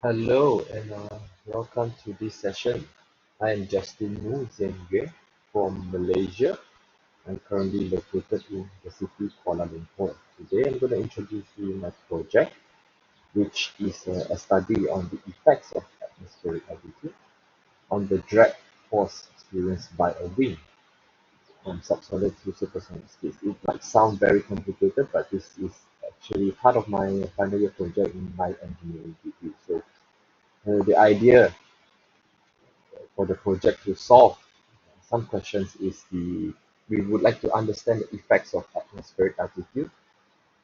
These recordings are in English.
Hello and welcome to this session. I am Justin Mu Zengue from Malaysia. I'm currently located in the city Kuala Lumpur. Today I'm going to introduce you my project, which is a study on the effects of atmospheric altitude on the drag force experienced by a wing from subsonic to supersonic speeds. It might sound very complicated, but this is actually part of my final year project in my engineering degree. So the idea for the project to solve some questions is we would like to understand the effects of atmospheric altitude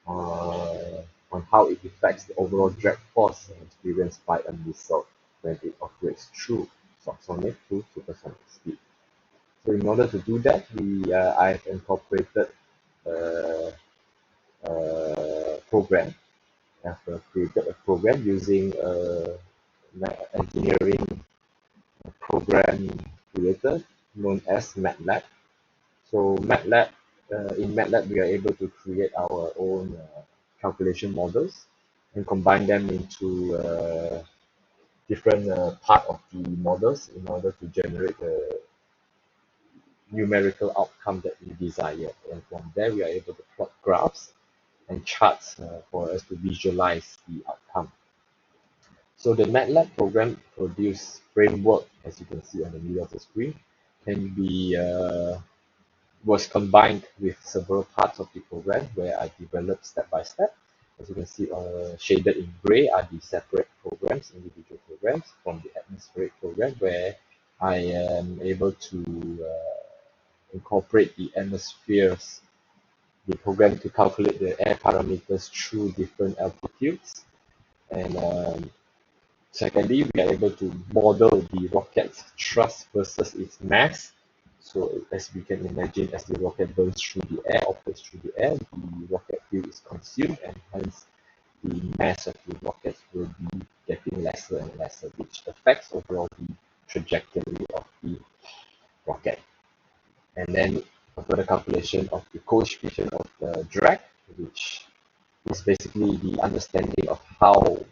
on how it affects the overall drag force experienced by a missile when it operates through subsonic to supersonic speed. So in order to do that, I've incorporated a, a program. I've created a program using a engineering program creator known as MATLAB. So in MATLAB, we are able to create our own calculation models and combine them into different part of the models in order to generate the numerical outcome that we desire. And from there, we are able to plot graphs and charts for us to visualize the outcome. So the MATLAB program produce framework, as you can see on the middle of the screen, can be was combined with several parts of the program where I developed step by step. As you can see, shaded in gray are the separate programs, individual programs from the atmospheric program, where I am able to incorporate the atmospheres, the program to calculate the air parameters through different altitudes. And secondly, we are able to model the rocket's thrust versus its mass. So as we can imagine, as the rocket burns through the air, operates through the air, the rocket fuel is consumed, and hence the mass of the rocket will be getting lesser and lesser, which affects overall the trajectory of the rocket. And then a further calculation of the coefficient of the drag, which is basically the understanding of how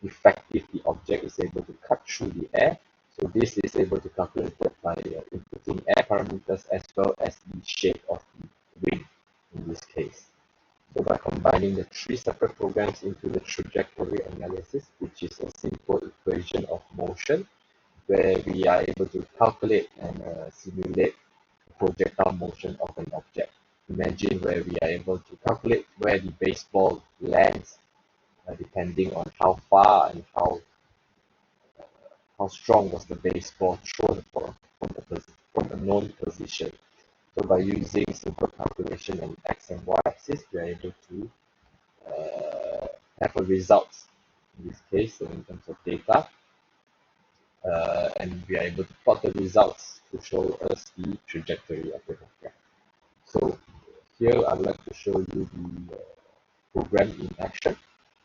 effective the object is able to cut through the air. So this is able to calculate that by inputting air parameters as well as the shape of the wing in this case. So by combining the three separate programs into the trajectory analysis, which is a simple equation of motion, where we are able to calculate and simulate the projectile motion of an object. Imagine where we are able to calculate where the baseball lands depending on how far and how strong was the baseball thrown from a known position. So by using simple calculation on x and y axis, we are able to have a result in this case in terms of data, and we are able to plot the results to show us the trajectory of the rocket. So here I'd like to show you the program in action.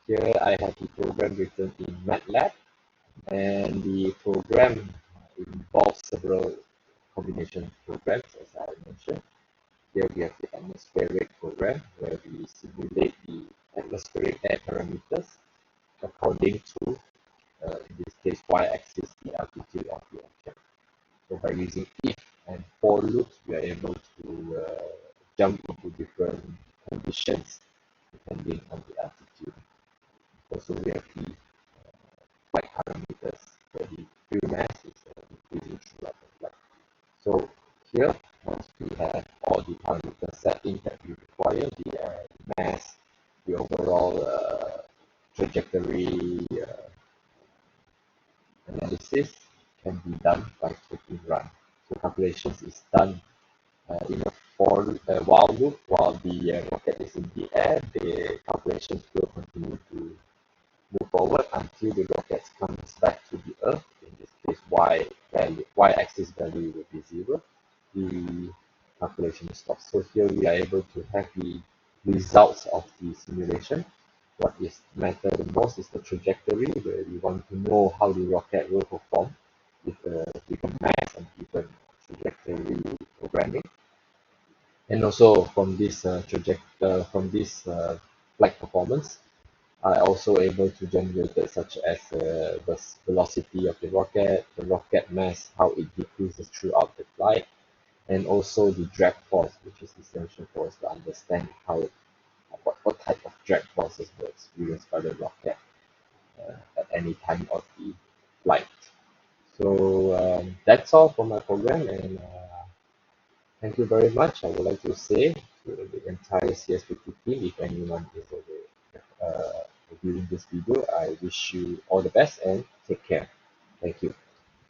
Here I have the program written in MATLAB, and the program involves several combination programs, as I mentioned. Here we have the atmospheric program, where we simulate the atmospheric air parameters according to, in this case, y-axis, the altitude of the object. So by using if and for loops, we are able to jump into different conditions depending on the altitude. Also, we have the flight parameters where the fuel mass is increasing throughout the flight. So here, once we have all the parameters set in that we require, the mass, the overall trajectory analysis can be done by clicking run. So calculations is done in a while loop while the rocket is in the air. The calculations will continue to move forward until the rocket comes back to the Earth. In this case, y-axis value will be 0. The calculation stops. So here we are able to have the results of the simulation. What is matter the most is the trajectory, where we want to know how the rocket will perform with given mass and given trajectory programming. And also from this flight performance, I also able to generate it such as the velocity of the rocket mass, how it decreases throughout the flight, and also the drag force, which is essential for us to understand how what type of drag forces were experienced by the rocket at any time of the flight. So that's all for my program, and thank you very much. I would like to say to the entire CS50 team, if anyone is viewing this video, I wish you all the best and take care. Thank you.